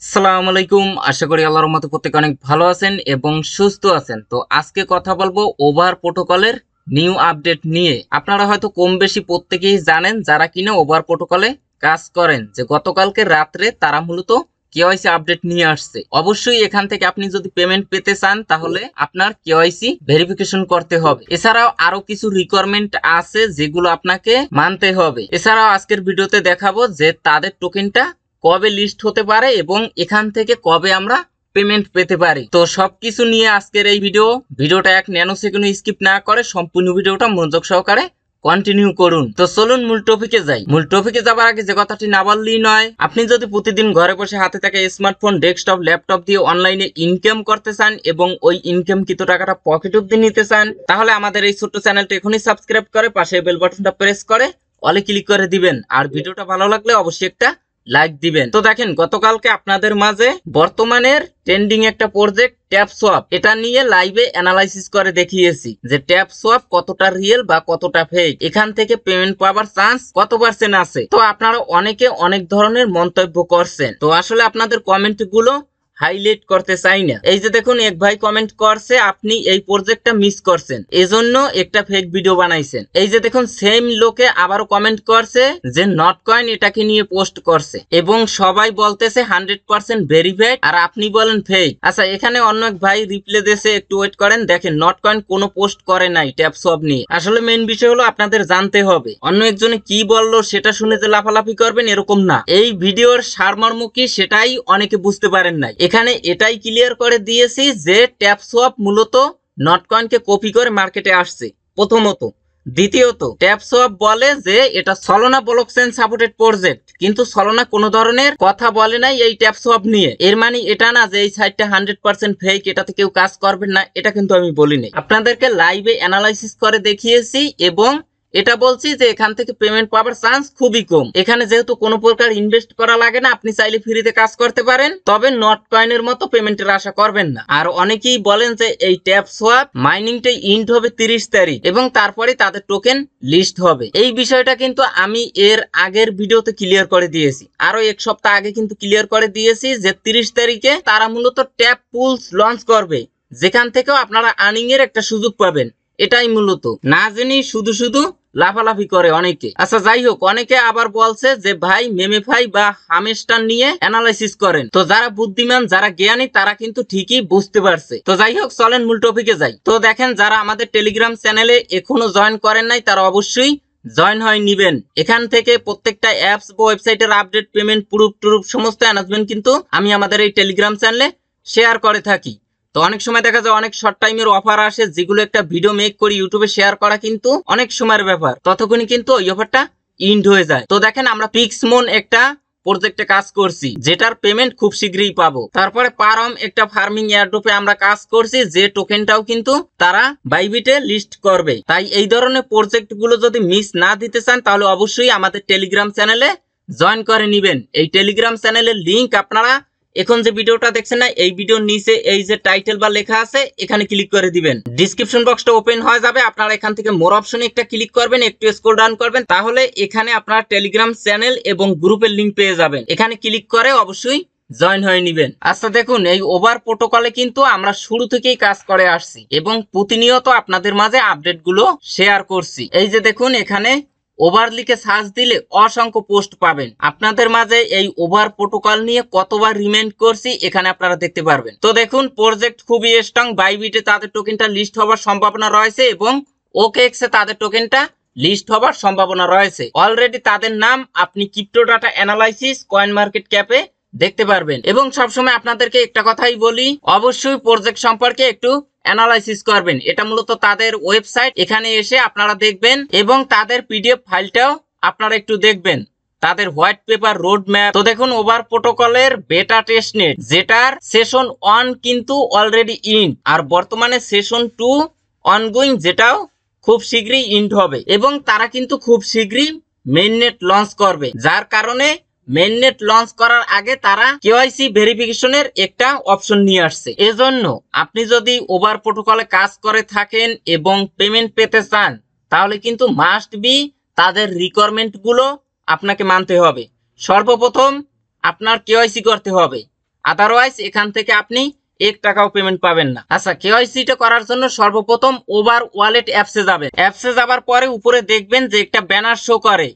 আসসালামু আলাইকুম। আশা করি আল্লাহর রহমতে প্রত্যেকে অনেক ভালো আছেন এবং সুস্থ আছেন। তো আজকে কথা বলবো ওভার প্রোটোকলের নিউ আপডেট নিয়ে। আপনারা হয়তো কম বেশি প্রত্যেকেই জানেন যারা কিনা ওভার প্রোটোকলে কাজ করেন যে গতকালকে রাত্রে তারা মূলত কেওয়াইসি আপডেট নিয়ে আসছে। অবশ্যই এখান থেকে আপনি যদি পেমেন্ট পেতে চান তাহলে আপনার কেওয়াইসি ভেরিফিকেশন করতে হবে। এছাড়াও আরো কিছু রিকোয়ারমেন্ট আছে যেগুলো আপনাকে মানতে হবে। এছাড়াও আজকের ভিডিওতে দেখাবো যে তাদের টোকেনটা কবে লিস্ট হতে পারে এবং এখান থেকে কবে আমরা পেমেন্ট পেতে পারি। তো সবকিছু নিয়ে আজকের এই ভিডিওটা এক ন্যানো সেকেন্ড স্কিপ না করে সম্পূর্ণ ভিডিওটা মনোযোগ সহকারে কন্টিনিউ করুন। তো চলুন মূল টপিকে যাই। মূল টপিকে যাবার আগে যে কথাটি না বললেই নয়, আপনি যদি প্রতিদিন ঘরে বসে হাতে থাকা স্মার্টফোন, ডেস্কটপ, ল্যাপটপ দিয়ে অনলাইনে ইনকাম করতে চান এবং ওই ইনকাম কৃত টাকাটা পকেট অব্দি নিতে চান, তাহলে আমাদের এই ছোট্ট চ্যানেলটা এখনই সাবস্ক্রাইব করে পাশে বেল বাটনটা প্রেস করে অলে ক্লিক করে দিবেন। আর ভিডিওটা ভালো লাগলে অবশ্যই একটা লাইক দিবেন। তো দেখেন, গতকালকে আপনাদের মাঝে বর্তমানের ট্রেন্ডিং একটা প্রজেক্ট ট্যাপ সোয়াপ, এটা নিয়ে লাইভে অ্যানালাইসিস করে দেখিয়েছি যে ট্যাপ সোয়াপ কতটা রিয়েল বা কতটা ফেক, এখান থেকে পেমেন্ট পাওয়ার চান্স কত পার্সেন্ট আছে। তো আপনারা অনেকে অনেক ধরনের মন্তব্য করছেন, তো আসলে আপনাদের কমেন্ট গুলো হাইলাইট করতে চাই না। এই যে দেখুন, এক ভাই কমেন্ট করছে আপনি এই প্রজেক্টটা মিস করছেন, এজন্য একটা ফেক ভিডিও বানাইছেন। এই যে দেখুন, সেম লোকে আবারও কমেন্ট করছে যে নট কয়েন এটাকে নিয়ে পোস্ট করছে এবং সবাই বলতেছে 100% ভেরিফাইড আর আপনি বলেন ফেক। আচ্ছা, এখানে অন্য এক ভাই রিপ্লাই দিয়েছে, একটু ওয়েট করেন। দেখেন, নট কয়েন কোনো পোস্ট করে নাই ট্যাপ সোয়াপ নিয়ে। আসলে মেইন বিষয় হলো আপনাদের জানতে হবে অন্য একজনে কি বললো সেটা শুনে যে লাফালাফি করবেন এরকম না। এই ভিডিওর সারমর্ম কি সেটাই অনেকে বুঝতে পারেন নাই। এখানে এটাই ক্লিয়ার করে দিয়েছি যে ট্যাপ সোয়াপ মূলত নট কয়েনকে কপি করে মার্কেটে আসছে প্রথমত। দ্বিতীয়ত, ট্যাপ সোয়াপ বলে যে এটা সলোনা ব্লকচেইন সাপোর্টেড প্রজেক্ট, কিন্তু সলোনা কোনো ধরনের কথা বলে নাই এই ট্যাপ সোয়াপ নিয়ে। এর মানে এটা না যে এই সাইটটা 100% ফেক, এটাতে কেউ কাজ করবেন না, এটা কিন্তু আমি বলিনি। আপনাদেরকে লাইভে অ্যানালাইসিস করে দেখিয়েছি এবং এটা বলছি যে এখান থেকে পেমেন্ট পাওয়ার চান্স খুবই কম। এখানে যেহেতু কোনো প্রকার ইনভেস্ট করা লাগে না, আপনি চাইলে ফ্রিতে কাজ করতে পারেন, তবে নট কয়েনের মতো পেমেন্টের আশা করবেন না। আর অনেকেই বলেন যে এই ট্যাপ সোয়াপ মাইনিংটা ইন্ড হবে 30 তারিখ এবং তারপরে তাদের টোকেন লিস্ট হবে। এই বিষয়টা কিন্তু আমি এর আগের ভিডিওতে ক্লিয়ার করে দিয়েছি, আরো এক সপ্তাহ আগে কিন্তু ক্লিয়ার করে দিয়েছি যে 30 তারিখে তারা মূলত ট্যাপ পুলস লঞ্চ করবে, যেখান থেকেও আপনারা আর্নিং এর একটা সুযোগ পাবেন। এটাই মূলত না জেনে শুধু লাফালাফি করে অনেকে। আচ্ছা যাই হোক, অনেকে আবার বলছে যে ভাই মেমেফাই বা হামেস্টার নিয়ে অ্যানালাইসিস করেন। তো যারা বুদ্ধিমান, যারা জ্ঞানী, তারা কিন্তু ঠিকই বুঝতে পারছে। তো যাই হোক, চলেন মূল টপিকে যাই। তো দেখেন, যারা আমাদের টেলিগ্রাম চ্যানেলে এখনো জয়েন করেন নাই তারা অবশ্যই জয়েন হয়ে নিবেন। এখান থেকে প্রত্যেকটা অ্যাপস বা ওয়েবসাইটের আপডেট, পেমেন্ট, প্রুফ সমস্ত অ্যানাউন্সমেন্ট কিন্তু আমি আমাদের এই টেলিগ্রাম চ্যানেলে শেয়ার করে থাকি। তো অনেক সময় দেখা যায় অনেক শর্ট টাইমের অফার আসে, যেগুলো একটা ভিডিও মেক করে ইউটিউবে শেয়ার করা কিন্তু অনেক সময়ের ব্যাপার, ততক্ষণই কিন্তু ওই অফারটা ইন্ড হয়ে যায়। তো দেখেন, আমরা পিক্সমন একটা প্রজেক্টে কাজ করছি যেটার পেমেন্ট খুব শীঘ্রই পাবো। তারপরে পারম একটা ফার্মিং এয়ারড্রপে আমরা কাজ করছি, যে টোকেনটাও কিন্তু তারা বাইবিটে লিস্ট করবে। তাই এই ধরনের প্রজেক্ট গুলো যদি মিস না দিতে চান তাহলে অবশ্যই আমাদের টেলিগ্রাম চ্যানেলে জয়েন করে নিবেন। এই টেলিগ্রাম চ্যানেলের লিংক আপনারা এখন যে ভিডিওটা দেখছেন না, এই ভিডিওর নিচে এই যে টাইটেল বা লেখা আছে এখানে ক্লিক করে দিবেন। ডেসক্রিপশন বক্সটা ওপেন হয়ে যাবে, আপনারা এখান থেকে মোর অপশনে একটা ক্লিক করবেন, একটু স্ক্রল ডাউন করবেন, তাহলে এখানে আপনারা টেলিগ্রাম চ্যানেল এবং গ্রুপের লিংক পেয়ে যাবেন। এখানে ক্লিক করে অবশ্যই জয়েন হয়ে নিবেন। আচ্ছা দেখুন, এই ওভার প্রোটোকলে কিন্তু আমরা শুরু থেকেই কাজ করে আসছি এবং প্রতিনিয়ত আপনাদের মাঝে আপডেট গুলো শেয়ার করছি। এই যে দেখুন, এখানে ওভার লিখে সার্চ দিলে অসংখ্য পোস্ট পাবেন। আপনাদের মাঝে এই ওভার প্রোটোকল নিয়ে কতবার রিমাইন্ড করছি এখানে আপনারা দেখতে পারবেন। তো দেখুন, প্রজেক্ট খুবই স্ট্রং। বাইবিটে তাদের টোকেনটা লিস্ট হওয়ার সম্ভাবনা রয়েছে এবং ওকেএক্স এ তাদের টোকেনটা লিস্ট হওয়ার সম্ভাবনা রয়েছে। অলরেডি তাদের নাম আপনি crypto data analysis coin market ক্যাপে দেখতে পারবেন। এবং সবসময় আপনাদেরকে একটা কথাই বলি, অবশ্যই প্রজেক্ট সম্পর্কে একটু অ্যানালাইসিস করবেন। এটা মূলত তাদের ওয়েবসাইট, এখানে এসে আপনারা দেখবেন এবং তাদের পিডিএফ ফাইলটাও আপনারা একটু দেখবেন, তাদের হোয়াইট পেপার, রোড ম্যাপ। তো দেখুন, ওভার প্রোটোকলের বেটা টেস্টনেট যেটার সেশন 1 কিন্তু অলরেডি ইন্ড, আর বর্তমানে সেশন 2 অনগোয়িং, যেটাও খুব শীঘ্রই ইন্ড হবে এবং তারা কিন্তু খুব শীঘ্রই মেইননেট লঞ্চ করবে। যার কারণে মেইননেট লঞ্চ করার আগে তারা কেওয়াইসি ভেরিফিকেশনের একটা অপশন নিয়ে আসছে। এজন্য আপনি যদি ওভার প্রোটোকলে কাজ করে থাকেন এবং পেমেন্ট পেতে চান তাহলে কিন্তু মাস্ট বি তাদের রিকোয়ারমেন্ট গুলো আপনাকে মানতে হবে। সর্বপ্রথম আপনার কেওয়াইসি করতে হবে। আদারওয়াইজ এখান থেকে আপনি 1 টাকাও পেমেন্ট পাবেন না। আচ্ছা, কেওয়াইসি টা করার জন্য সর্বপ্রথম ওভার ওয়ালেট অ্যাপসে যাবেন। অ্যাপসে যাবার পরে উপরে দেখবেন যে একটা ব্যানার শো করে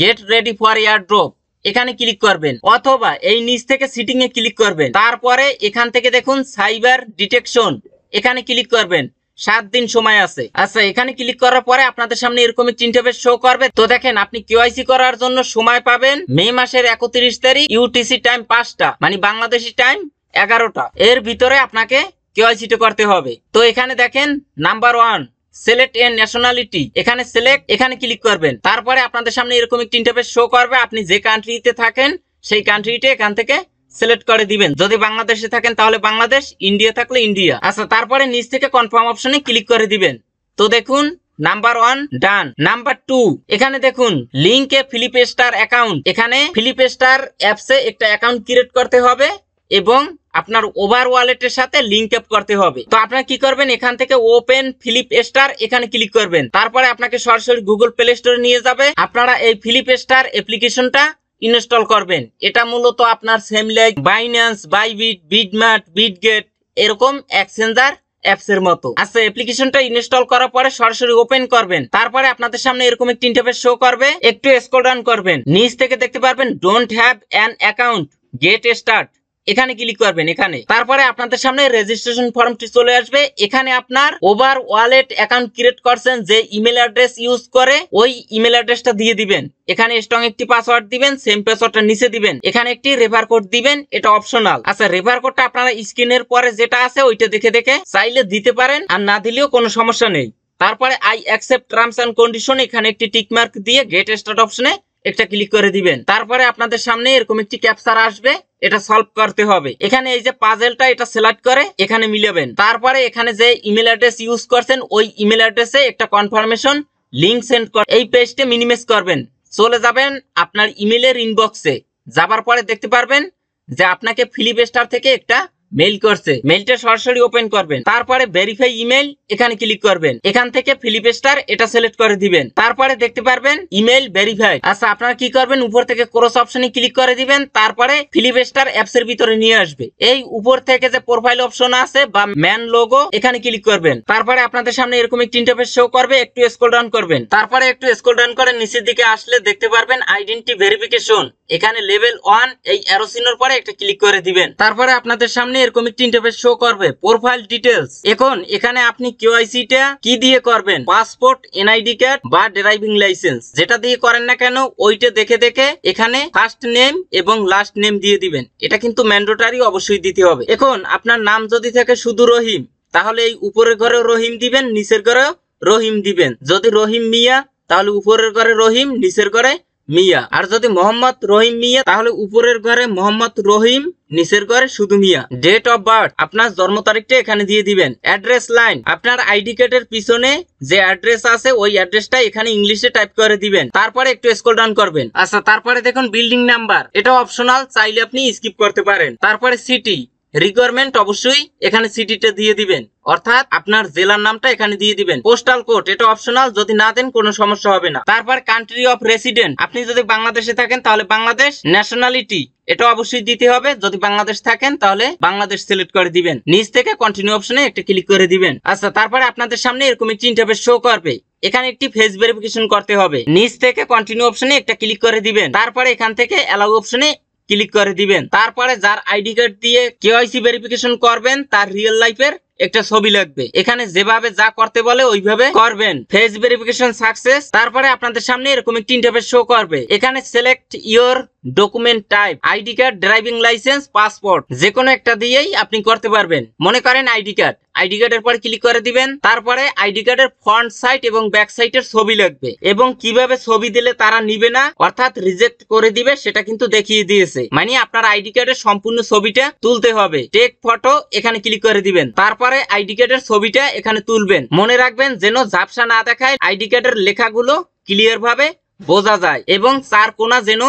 গেট রেডি ফর এয়ারড্রপ, এখানে ক্লিক করবেন, অথবা এই নিচ থেকে সিটিং এ ক্লিক করবেন। তারপরে এখান থেকে দেখুন সাইবার ডিটেকশন, এখানে ক্লিক করবেন। 7 দিন সময় আছে। আচ্ছা, এখানে ক্লিক করার পরে আপনাদের সামনে এরকম একটা ইন্টারফেস শো করবে। তো দেখেন, আপনি কেওয়াইসি করার জন্য সময় পাবেন মে মাসের 31 তারিখ ইউটিসি টাইম 5টা, মানে বাংলাদেশি টাইম 11টা, এর ভিতরে আপনাকে কেওয়াইসি টা করতে হবে। তো এখানে দেখেন নাম্বার 1 সিলেক্ট এ ন্যাশনালিটি, এখানে সিলেক্ট, এখানে ক্লিক করবেন। তারপরে আপনাদের সামনে এরকম একটা ইন্টারফেস শো করবে। আপনি যে কান্ট্রিতে থাকেন সেই কান্ট্রিটা এখান থেকে সিলেক্ট করে দিবেন। যদি বাংলাদেশে থাকেন তাহলে বাংলাদেশ, ইন্ডিয়া থাকলে ইন্ডিয়া। আচ্ছা, তারপরে নিচ থেকে কনফার্ম অপশনে ক্লিক করে দিবেন। তো দেখুন নাম্বার 1 ডান। নাম্বার 2 এখানে দেখুন লিংকে ফিলিপ স্টার অ্যাকাউন্ট, এখানে ফিলিপ স্টার অ্যাপসে একটা অ্যাকাউন্ট ক্রিয়েট করতে হবে এবং আপনার ওভার ওয়ালেটের সাথে লিংক আপ করতে হবে। তো আপনারা কি করবেন, এখান থেকে ওপেন ফিলিপ স্টার, এখানে ক্লিক করবেন। তারপরে আপনাকে সরাসরি গুগল প্লে স্টোরে নিয়ে যাবে। আপনারা এই ফিলিপ স্টার অ্যাপ্লিকেশনটা ইনস্টল করবেন। এটা মূলত আপনার same like Binance, Bybit, BitMart, Bitget এরকম এক্সচেঞ্জার অ্যাপস এর মতো। আচ্ছা, অ্যাপ্লিকেশনটা ইনস্টল করার পরে সরাসরি ওপেন করবেন। তারপরে আপনাদের সামনে এরকম একটা ইন্টারফেস শো করবে। একটু স্ক্রল ডাউন করবেন, নিচ থেকে দেখতে পারবেন don't have an account, get start, এখানে ক্লিক করবেন। এখানে তারপরে আপনাদের সামনে রেজিস্ট্রেশন ফর্মটি চলে আসবে। এখানে আপনার ওভার ওয়ালেট অ্যাকাউন্ট ক্রিয়েট করছেন যে ইমেল অ্যাড্রেস ইউজ করে, ওই ইমেল অ্যাড্রেসটা দিয়ে দিবেন। এখানে স্ট্রং একটি পাসওয়ার্ড দিবেন, সেম পাসওয়ার্ডটা নিচে দিবেন। এখানে একটি রেফার কোড দিবেন, এটা অপশনাল। আচ্ছা, রেফার কোডটা আপনারা স্ক্রিনের পরে যেটা আছে ওইটা দেখে দেখে চাইলে দিতে পারেন, আর না দিলেও কোনো সমস্যা নেই। তারপরে I accept terms and condition, এখানে একটি টিক মার্ক দিয়ে গেট স্টার্ট অপশনে একটা ক্লিক করে দিবেন। তারপরে আপনাদের সামনে এরকম একটি ক্যাপচার আসবে, এটা সলভ করতে হবে। এখানে এই যে পাজেলটা, এটা সিলেক্ট করে এখানে মিলাবেন। তারপরে এখানে যে ইমেল অ্যাড্রেস ইউজ করছেন ওই ইমেল অ্যাড্রেসে একটা কনফার্মেশন লিংক সেন্ড করে এই পেজটা মিনিমাইজ করবেন। চলে যাবেন আপনার ইমেলের ইনবক্সে। যাবার পরে দেখতে পারবেন যে আপনাকে ফিলিপ স্টার থেকে একটা মেইল করছে, মেইলটা সরাসরি ওপেন করবেন। তারপরে ভেরিফাই ইমেল, এখানে ক্লিক করবেন। এখান থেকে ফিলিপ স্টার এটা সিলেক্ট করে দিবেন। তারপরে দেখতে পারবেন ইমেল ভেরিফাই। আচ্ছা, আপনারা কি করবেন, উপর থেকে ক্রস অপশনে ক্লিক করে দিবেন। তারপরে ফিলিপ স্টার অ্যাপস এর ভিতরে নিয়ে আসবে। এই উপর থেকে যে প্রোফাইল অপশন আছে বা ম্যান লোগো, এখানে ক্লিক করবেন। তারপরে আপনাদের সামনে এরকম একটি ইন্টারফেস শো করবে, একটু স্ক্রল ডাউন করবেন। তারপরে একটু স্ক্রল ডাউন করে নিচের দিকে আসলে দেখতে পারবেন আইডেন্টি ভেরিফিকেশন, এখানে লেভেল 1 এই অ্যারো চিহ্নের পরে একটা ক্লিক করে দিবেন। তারপরে আপনাদের সামনে এরকম একটি ইন্টারফেস শো করবে প্রোফাইল ডিটেইলস। এখন এখানে আপনি কেওয়াইসি টা কি দিয়ে করবেন, পাসপোর্ট, এনআইডি কার্ড বা ড্রাইভিং লাইসেন্স, যেটা দিয়ে করেন না কেন ওইটা দেখে দেখে এখানে ফার্স্ট নেম এবং লাস্ট নেম দিয়ে দিবেন। এটা কিন্তু ম্যান্ডেটরি, অবশ্যই দিতে হবে। এখন আপনার নাম যদি থাকে শুধু রহিম, তাহলে এই উপরের ঘরে রহিম দিবেন, নিচের ঘরে রহিম দিবেন। যদি রহিম মিয়া, তাহলে উপরের ঘরে রহিম, নিচের ঘরে মিয়া। আর যদি মোহাম্মদ রহিম মিয়া, তাহলে উপরের ঘরে মোহাম্মদ রহিম, নিচের ঘরে শুধু মিয়া। ডেট অফ বার্থ, আপনার জন্ম তারিখটা এখানে দিয়ে দিবেন। অ্যাড্রেস লাইন, আপনার আইডি কার্ডের পিছনে যে অ্যাড্রেস আছে ওই অ্যাড্রেসটা এখানে ইংলিশে টাইপ করে দিবেন। তারপরে একটু স্ক্রল ডাউন করবেন। আচ্ছা, তারপরে দেখুন বিল্ডিং নাম্বার, এটা অপশনাল, চাইলে আপনি স্কিপ করতে পারেন। তারপরে সিটি রিকোয়ারমেন্ট, অবশ্যই এখানে সিটিটা দিয়ে দিবেন, অর্থাৎ আপনার জেলার নামটা এখানে দিয়ে দিবেন। পোস্টাল কোড, এটা অপশনাল, যদি না দেন কোনো সমস্যা হবে না। তারপর কান্ট্রি অফ রেসিডেন্ট, আপনি যদি বাংলাদেশে থাকেন তাহলে বাংলাদেশ। ন্যাশনালিটি, এটা অবশ্যই দিতে হবে, যদি বাংলাদেশ থাকেন তাহলে বাংলাদেশ সিলেক্ট করে দিবেন। নিচ থেকে কন্টিনিউ অপশনে একটা ক্লিক করে দিবেন। আচ্ছা, তারপরে আপনাদের সামনে এরকম একটি ইন্টারফেস শো করবে। এখানে একটি ফেস ভেরিফিকেশন করতে হবে। নিচ থেকে কন্টিনিউ অপশনে একটা ক্লিক করে দিবেন। তারপরে এখান থেকে অ্যালাউ অপশনে ক্লিক করে দিবেন। তারপরে যার আইডি কার্ড দিয়ে কেওয়াইসি ভেরিফিকেশন করবেন তার রিয়েল লাইফের একটা ছবি লাগবে। এখানে যেভাবে যা করতে বলে ওইভাবে করবেন। Face verification success. তারপরে আপনাদের সামনে এরকম একটি ইন্টারফেস শো করবে। এখানে select your document type, ID card, driving licence, passport, যে কোনো একটা দিয়েই আপনি করতে পারবেন। মনে করেন আইডি কার্ড, আইডি কার্ডের পর ক্লিক করে দিবেন। তারপরে আইডি কার্ডের ফ্রন্ট সাইড এবং ব্যাক সাইডের ছবি লাগবে, এবং কিভাবে ছবি দিলে তারা নিবে না অর্থাৎ রিজেক্ট করে দিবে সেটা কিন্তু দেখিয়ে দিয়েছে। মানে আপনার আইডি কার্ডের সম্পূর্ণ ছবিটা তুলতে হবে। টেক ফটো, এখানে ক্লিক করে দিবেন। তারপরে আইডি কার্ডের ছবিটা এখানে তুলবেন। মনে রাখবেন যেন ঝাপসা না দেখায়, আইডি কার্ডের লেখাগুলো ক্লিয়ার ভাবে বোঝা যায় এবং চার কোণা যেন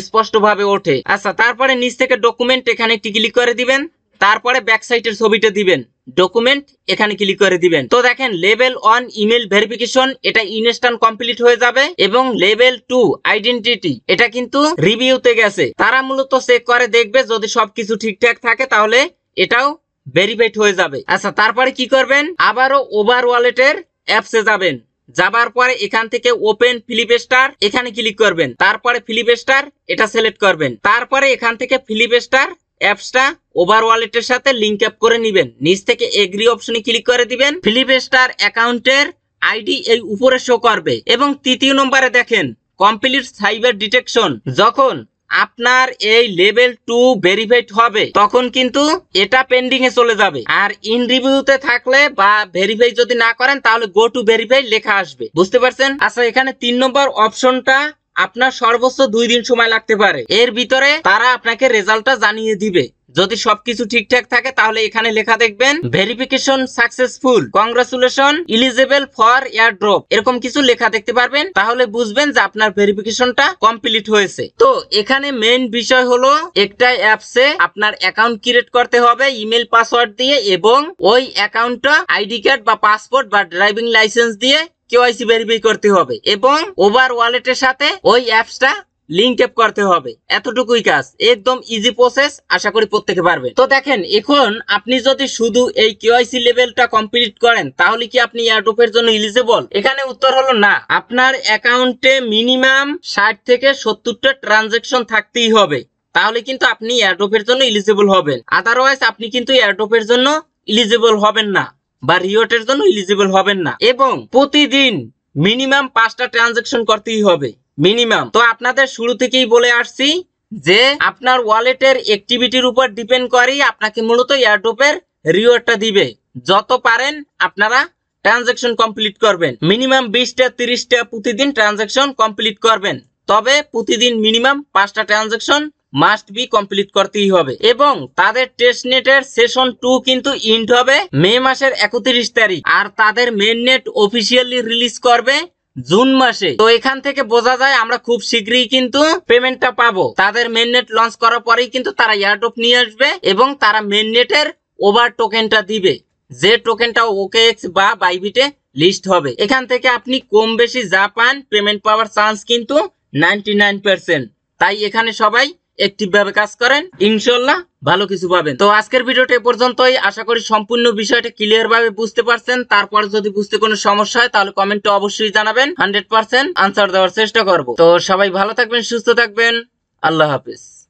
স্পষ্ট ভাবে ওঠে। আচ্ছা, তারপরে নিচ থেকে ডকুমেন্ট, এখানে একটি ক্লিক করে দিবেন। তারপরে ব্যাক সাইডের ছবিটা দিবেন, ডকুমেন্ট এখানে ক্লিক করে দিবেন। তো দেখেন লেভেল 1 ইমেল ভেরিফিকেশন এটা ইনস্ট্যান্ট কমপ্লিট হয়ে যাবে এবং লেভেল 2 আইডেন্টিটি এটা কিন্তু রিভিউতে গেছে। তারা মূলত চেক করে দেখবে যদি সবকিছু ঠিকঠাক থাকে তাহলে এটাও ভেরিফাইড হয়ে যাবে। আচ্ছা, তারপরে কি করবেন, আবারও ওভার ওয়ালেটের অ্যাপসে যাবেন। যাবার পরে এখান থেকে ওপেন ফ্লিপ স্টার এখানে ক্লিক করবেন। তারপরে ফ্লিপ স্টার এটা সিলেক্ট করবেন। তারপরে এখান থেকে ফ্লিপ স্টার অ্যাপসটা ওভার ওয়ালেটের সাথে লিংক আপ করে নেবেন। নিচ থেকে এগ্রি অপশনে ক্লিক করে দিবেন। ফ্লিপ স্টার অ্যাকাউন্টের আইডি এই উপরে শো করবে এবং তৃতীয় নম্বরে দেখেন কমপ্লিট সাইবার ডিটেকশন। যখন আপনার এই লেভেল 2 ভেরিফাইড হবে তখন কিন্তু এটা পেন্ডিং এ চলে যাবে। আর ইন রিভিউতে থাকলে বা ভেরিফাই যদি না করেন তাহলে গো টু ভেরিফাই লেখা আসবে। বুঝতে পারছেন? আচ্ছা, এখানে 3 নম্বর অপশনটা আপনার সর্বোচ্চ 2 দিন সময় লাগতে পারে। এর ভিতরে তারা আপনাকে রেজাল্টটা জানিয়ে দিবে। যদি সবকিছু ঠিকঠাক থাকে তাহলে এখানে লেখা দেখবেন verification successful, congratulation, eligible for airdrop, এরকম কিছু লেখা দেখতে পারবেন। তাহলে বুঝবেন যে আপনার ভেরিফিকেশনটা কমপ্লিট হয়েছে। তো এখানে মেইন বিষয় হলো একটা অ্যাপসে আপনার অ্যাকাউন্ট ক্রিয়েট করতে হবে ইমেল পাসওয়ার্ড দিয়ে এবং ওই অ্যাকাউন্টটা আইডি কার্ড বা পাসপোর্ট বা ড্রাইভিং লাইসেন্স দিয়ে কেওয়াইসি ভেরিফাই করতে হবে এবং ওভার ওয়ালেটের সাথে ওই অ্যাপসটা লিংক আপ করতে হবে। এতটুকুই কাজ, একদম ইজি প্রসেস, আশা করি প্রত্যেকে পারবেন। তো দেখেন এখন আপনি যদি শুধু এই কেওয়াইসি লেভেলটা কমপ্লিট করেন তাহলে কি আপনি এয়ারড্রপের জন্য এলিজিবল? এখানে উত্তর হলো না। আপনার অ্যাকাউন্টে মিনিমাম 60 থেকে 70টা ট্রানজাকশন থাকতেই হবে, তাহলে কিন্তু আপনি এয়ারড্রপের জন্য এলিজিবল হবেন। আদারওয়াইজ আপনি কিন্তু এয়ারড্রপের জন্য এলিজিবল হবেন না বা রিওয়ার্ডের জন্য এলিজিবল হবেন না। এবং প্রতিদিন মিনিমাম 5টা ট্রানজাকশন করতেই হবে মিনিমাম। তো আপনাদের শুরু থেকেই বলে আসছি যে আপনার ওয়ালেটের অ্যাক্টিভিটির উপর ডিপেন্ড করে আপনাকে মূলত এয়ারড্রপের রিওয়ার্ডটা দিবে। যত পারেন আপনারা ট্রানজাকশন কমপ্লিট করবেন, মিনিমাম 20টা 30টা প্রতিদিন ট্রানজাকশন কমপ্লিট করবেন। তবে প্রতিদিন মিনিমাম 5টা ট্রানজাকশন মাস্ট বি কমপ্লিট করতেই হবে। এবং তাদের টেস্টনেটের সেশন 2 কিন্তু ইন্ড হবে মে মাসের 31 তারিখ আর তাদের মেইন নেট অফিসিয়ালি রিলিজ করবে জুন মাসে। তো এখান থেকে বোঝা যায় আমরা খুব শীঘ্রই কিন্তু পেমেন্টটা পাবো। তাদের মেইন নেট লঞ্চ করার পরেই কিন্তু তারা এয়ারড্রপ নিয়ে আসবে এবং তারা মেইন নেটের ওভার টোকেনটা দিবে, যে টোকেনটা ওকেএক্স বা বাইবিটে লিস্ট হবে। এখান থেকে আপনি কম বেশি যা পান পেমেন্ট পাওয়ার চান্স কিন্তু 99%। তাই এখানে সবাই অ্যাক্টিভ ভাবে কাজ করেন, ইনশাআল্লাহ ভালো কিছু পাবেন। তো আজকের ভিডিওটা এ পর্যন্তই। আশা করি সম্পূর্ণ বিষয়টা ক্লিয়ার ভাবে বুঝতে পারছেন। তারপর যদি বুঝতে কোনো সমস্যা হয় তাহলে কমেন্টে অবশ্যই জানাবেন, 100% আনসার দেওয়ার চেষ্টা করব। তো সবাই ভালো থাকবেন, সুস্থ থাকবেন, আল্লাহ হাফেজ।